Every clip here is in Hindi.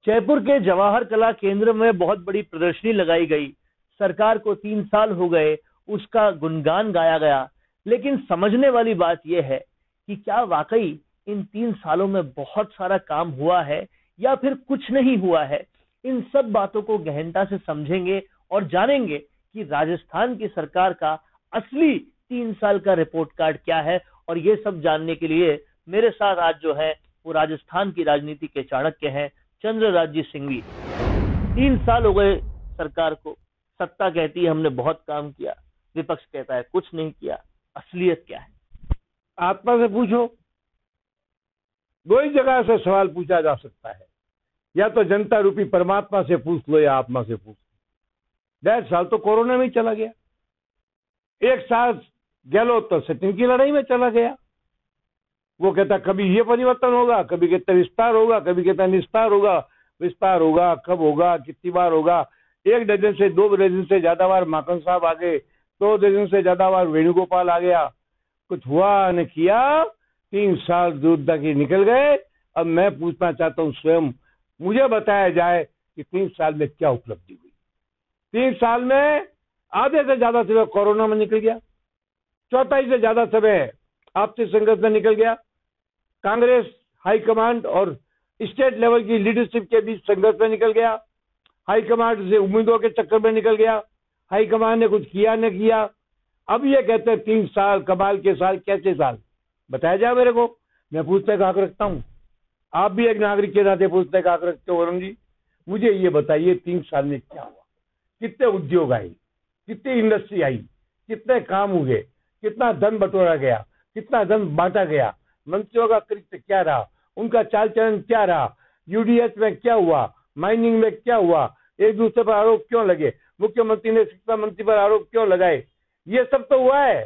जयपुर के जवाहर कला केंद्र में बहुत बड़ी प्रदर्शनी लगाई गई। सरकार को 3 साल हो गए, उसका गुणगान गाया गया, लेकिन समझने वाली बात यह है कि क्या वाकई इन 3 सालों में बहुत सारा काम हुआ है या फिर कुछ नहीं हुआ है। इन सब बातों को गहनता से समझेंगे और जानेंगे कि राजस्थान की सरकार का असली 3 साल का रिपोर्ट कार्ड क्या है। और ये सब जानने के लिए मेरे साथ आज जो है वो राजस्थान की राजनीति के चाणक्य हैं चंद्रराज जी सिंघवी। 3 साल हो गए सरकार को, सत्ता कहती है हमने बहुत काम किया, विपक्ष कहता है कुछ नहीं किया। असलियत क्या है? आत्मा से पूछो। दो ही जगह से सवाल पूछा जा सकता है, या तो जनता रूपी परमात्मा से पूछ लो या आत्मा से पूछ लो। 1.5 साल तो कोरोना में ही चला गया, 1 साल गहलोत तो सचिन की लड़ाई में चला गया। वो कहता कभी ये परिवर्तन होगा, कभी कहता विस्तार होगा, कभी कहता निस्तार होगा। विस्तार होगा, कब होगा, कितनी बार होगा। 1 डजन से 2 डजन से ज्यादा बार माखन साहब आ गए, 2 डजन से ज्यादा बार वेणुगोपाल आ गया, कुछ हुआ न किया। 3 साल दूर तक ही निकल गए। अब मैं पूछना चाहता हूं, स्वयं मुझे बताया जाए कि 3 साल में क्या उपलब्धि हुई। 3 साल में आधे से ज्यादा समय कोरोना में निकल गया, 1/4 से ज्यादा समय आपसी संघर्ष में निकल गया, कांग्रेस हाईकमांड और स्टेट लेवल की लीडरशिप के बीच संघर्ष में निकल गया, हाईकमांड से उम्मीदों के चक्कर में निकल गया, हाईकमांड ने कुछ किया न किया। अब ये कहते हैं 3 साल कमाल के साल, कैसे साल बताया जाए मेरे को। मैं पूछने का हक रखता हूँ, आप भी एक नागरिक के नाते पूछने का हक रखते हो। वरुण जी, मुझे ये बताइए 3 साल में क्या हुआ? कितने उद्योग आए, कितनी इंडस्ट्री आई, कितने काम हुए, कितना धन बटोरा गया, कितना धन बांटा गया, मंत्रियों का कृत्य क्या रहा, उनका चाल चलन क्या रहा, यूडीएच में क्या हुआ, माइनिंग में क्या हुआ, एक दूसरे पर आरोप क्यों लगे, मुख्यमंत्री ने शिक्षा मंत्री पर आरोप क्यों लगाए। ये सब तो हुआ है।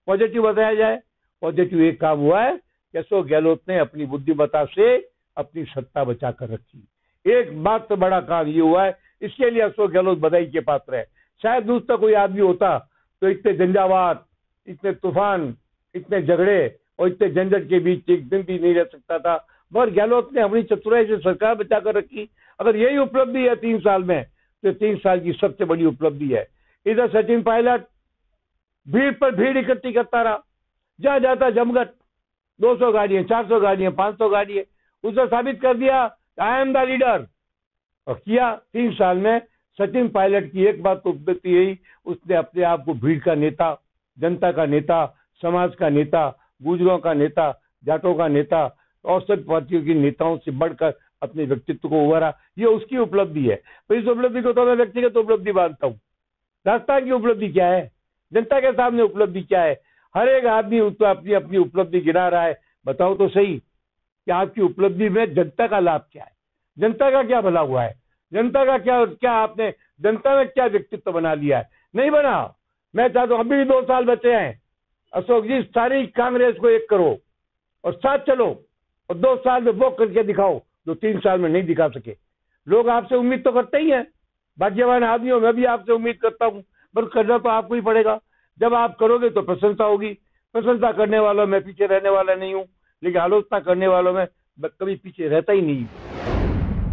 पॉजिटिव बताया जाए, पॉजिटिव एक काम हुआ है कि अशोक गहलोत ने अपनी बुद्धिमत्ता से अपनी सत्ता बचा कर रखी। एक बात तो बड़ा काम ये हुआ है, इसके लिए अशोक गहलोत बधाई के पात्र है। शायद दूसरा कोई आदमी होता तो इतने झंझावात, इतने तूफान, इतने झगड़े और इतने झंझट के बीच एक दिन भी नहीं रह सकता था। मगर गहलोत ने अपनी चतुराई से सरकार बचा कर रखी। अगर यही उपलब्धि है 3 साल में, तो 3 साल की सबसे बड़ी उपलब्धि है। इधर सचिन पायलट भीड़ पर भीड़ इकट्ठी करता रहा, जहां जाता जमघट, 200 गाड़ियां, 400 गाड़ियां, 500 गाड़ियां, उसे साबित कर दिया आई एम द लीडर। और किया 3 साल में। सचिन पायलट की एक बात तो उपलब्धि यही, उसने अपने आप को भीड़ का नेता, जनता का नेता, समाज का नेता, गुजरों का नेता, जाटों का नेता और सब पार्टियों के नेताओं से बढ़कर अपने व्यक्तित्व को उभारा। ये उसकी उपलब्धि है। तो इस उपलब्धि को तो मैं व्यक्तिगत उपलब्धि मानता हूँ। राजस्थान की उपलब्धि क्या है, जनता के सामने उपलब्धि क्या है? हर एक आदमी अपनी अपनी उपलब्धि गिना रहा है। बताओ तो सही कि आपकी उपलब्धि में जनता का लाभ क्या है, जनता का क्या भला हुआ है, जनता का क्या आपने जनता में क्या व्यक्तित्व बना लिया है? नहीं बना। मैं चाहता हूं अभी भी 2 साल बचे हैं। अशोक जी, सारी कांग्रेस को एक करो और साथ चलो और 2 साल में वो करके दिखाओ जो 3 साल में नहीं दिखा सके। लोग आपसे उम्मीद तो करते ही हैं, भाग्यवान आदमी हो, मैं भी आपसे उम्मीद करता हूं, पर करना तो आपको ही पड़ेगा। जब आप करोगे तो प्रशंसा होगी। प्रशंसा करने वालों में पीछे रहने वाला नहीं हूं, लेकिन आलोचना करने वालों में कभी पीछे रहता ही नहीं।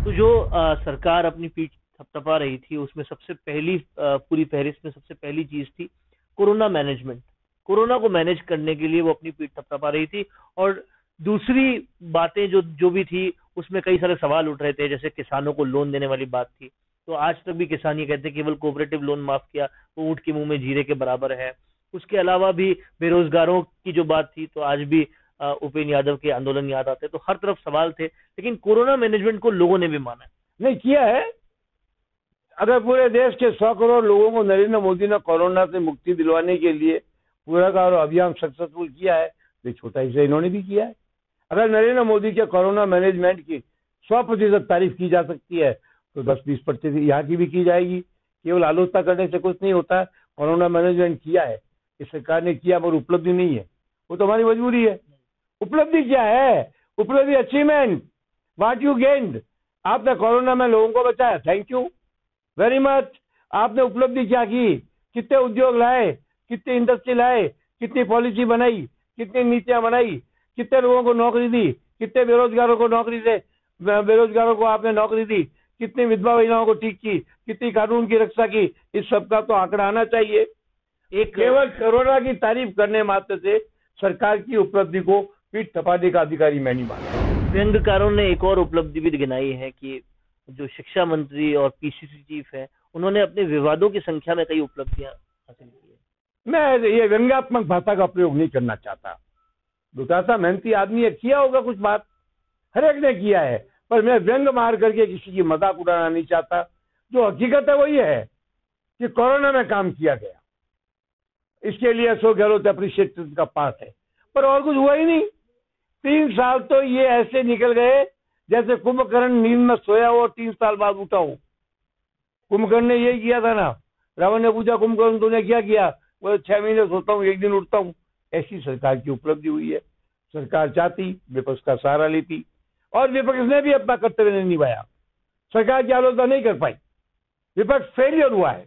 तो जो सरकार अपनी पीठ थपथपा रही थी, उसमें सबसे पहली पूरी फहरिस्त में सबसे पहली चीज थी कोरोना मैनेजमेंट। कोरोना को मैनेज करने के लिए वो अपनी पीठ थपथपा रही थी। और दूसरी बातें जो भी थी, उसमें कई सारे सवाल उठ रहे थे, जैसे किसानों को लोन देने वाली बात थी। तो आज तक भी किसान ये कहते हैं केवल कोऑपरेटिव लोन माफ किया वो ऊंट के मुंह में जीरे के बराबर है। उसके अलावा भी बेरोजगारों की जो बात थी, तो आज भी उपेंद्र यादव के आंदोलन याद आते। तो हर तरफ सवाल थे, लेकिन कोरोना मैनेजमेंट को लोगों ने भी माना नहीं किया है। अगर पूरे देश के 100 करोड़ लोगों को नरेंद्र मोदी ने कोरोना से मुक्ति दिलवाने के लिए पूरा का अभियान सक्सेसफुल किया है, तो छोटा हिस्सा इन्होंने भी किया है। अगर नरेंद्र मोदी के कोरोना मैनेजमेंट की 100% तारीफ की जा सकती है, तो 10-20% यहाँ की भी की जाएगी। केवल आलोचना करने से कुछ नहीं होता है। कोरोना मैनेजमेंट किया है, इस सरकार ने किया, मगर उपलब्धि नहीं है, वो तो हमारी मजबूरी है। उपलब्धि क्या है? उपलब्धि अचीवमेंट, व्हाट यू गेन्ड। आपने कोरोना में लोगों को बचाया, थैंक यू वेरी मच। आपने उपलब्धि क्या की? कितने उद्योग लाए, कितनी इंडस्ट्री लाए, कितनी पॉलिसी बनाई, कितनी नीतियां बनाई, कितने लोगों को नौकरी दी, कितने बेरोजगारों को नौकरी दे। बेरोजगारों को आपने नौकरी दी, कितनी विधवा महिलाओं को ठीक की, कितनी कानून की रक्षा की, इस सब का तो आंकड़ा आना चाहिए। एक केवल कोरोना की तारीफ करने मात्र से सरकार की उपलब्धि को पीठ थपाने का अधिकारी मैं नहीं मानता। व्यंग्यकारों ने एक और उपलब्धि भी गिनाई है कि जो शिक्षा मंत्री और पीसीसी चीफ है, उन्होंने अपने विवादों की संख्या में कई उपलब्धियां हासिल की है। मैं ये व्यंग्यात्मक भाषा का प्रयोग नहीं करना चाहता। दुटासा मेहनती आदमी है, किया होगा कुछ बात, हर एक ने किया है, पर मैं व्यंग मार करके किसी की मजाक उड़ाना नहीं चाहता। जो हकीकत है वो ये है कि कोरोना में काम किया गया, इसके लिए अशोक गहलोत अप्रिशिएटेड का पार्ट है, पर और कुछ हुआ ही नहीं। 3 साल तो ये ऐसे निकल गए जैसे कुंभकर्ण नींद में सोया हो और 3 साल बाद उठा हो। कुंभकर्ण ने यही किया था ना, रावण ने पूछा कुंभकर्ण तूने क्या किया, वो 6 महीने सोता हूँ, 1 दिन उठता हूँ। ऐसी सरकार की उपलब्धि हुई है। सरकार चाहती विपक्ष का सहारा लेती और विपक्ष ने भी अपना कर्तव्य नहीं निभाया, सरकार की आलोचना नहीं कर पाई, विपक्ष फेलियर हुआ है।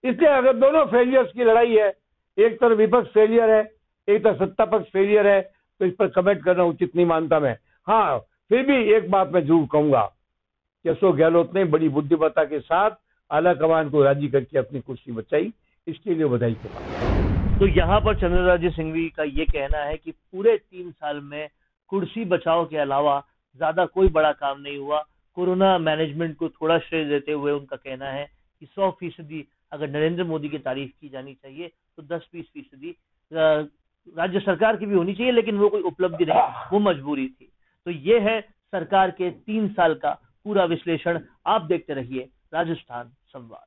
इसलिए अगर दोनों फेलियर्स की लड़ाई है, एक तरफ विपक्ष फेलियर है, एक तरफ सत्ता पक्ष फेलियर है, तो इस पर कमेंट करना उचित नहीं मानता मैं। हाँ, फिर भी एक बात मैं जरूर कहूंगा कि अशोक गहलोत ने बड़ी बुद्धिमत्ता के साथ आला कमान को राजी करके अपनी कुर्सी बचाई, इसके लिए बधाई के पात्र। तो यहाँ पर चंद्रराज्य सिंघवी का ये कहना है कि पूरे 3 साल में कुर्सी बचाव के अलावा ज्यादा कोई बड़ा काम नहीं हुआ। कोरोना मैनेजमेंट को थोड़ा श्रेय देते हुए उनका कहना है कि 100% अगर नरेंद्र मोदी की तारीफ की जानी चाहिए तो 10-20% राज्य सरकार की भी होनी चाहिए, लेकिन वो कोई उपलब्धि नहीं, वो मजबूरी थी। तो ये है सरकार के 3 साल का पूरा विश्लेषण। आप देखते रहिए राजस्थान संवाद।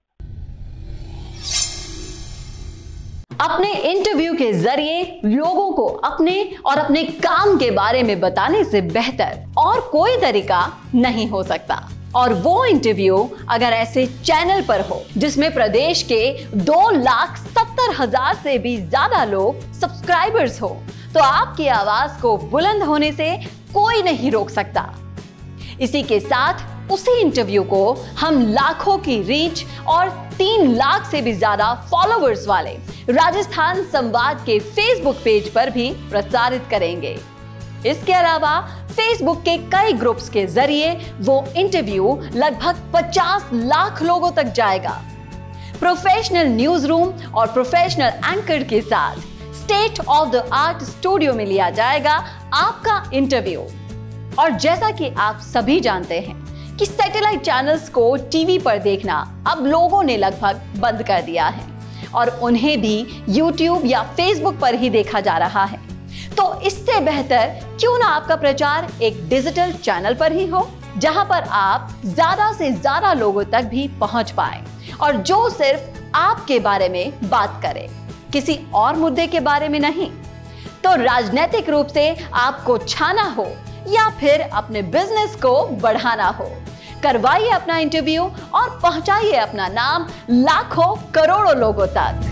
अपने इंटरव्यू के जरिए लोगों को अपने और अपने काम के बारे में बताने से बेहतर और कोई तरीका नहीं हो सकता। और वो इंटरव्यू अगर ऐसे चैनल पर हो जिसमें प्रदेश के 2,70,000 से भी ज्यादा लोग सब्सक्राइबर्स हो, तो आपकी आवाज को बुलंद होने से कोई नहीं रोक सकता। इसी के साथ उसी इंटरव्यू को हम लाखों की रीच और 3 लाख से भी ज्यादा फॉलोअर्स वाले राजस्थान संवाद के फेसबुक पेज पर भी प्रसारित करेंगे। इसके अलावा फेसबुक के कई ग्रुप्स के जरिए वो इंटरव्यू लगभग 50 लाख लोगों तक जाएगा। प्रोफेशनल न्यूज रूम और प्रोफेशनल एंकर के साथ state of the art studio में लिया जाएगा आपका इंटरव्यू। और जैसा कि आप सभी जानते हैं कि सैटेलाइट चैनल्स को टीवी पर देखना अब लोगों ने लगभग बंद कर दिया है और उन्हें भी YouTube या Facebook पर ही देखा जा रहा है। तो इससे बेहतर क्यों ना आपका प्रचार एक डिजिटल चैनल पर ही हो, जहां पर आप ज्यादा से ज्यादा लोगों तक भी पहुंच पाए और जो सिर्फ आपके बारे में बात करे, किसी और मुद्दे के बारे में नहीं। तो राजनीतिक रूप से आपको छाना हो या फिर अपने बिजनेस को बढ़ाना हो, करवाइए अपना इंटरव्यू और पहुंचाइए अपना नाम लाखों करोड़ों लोगों तक।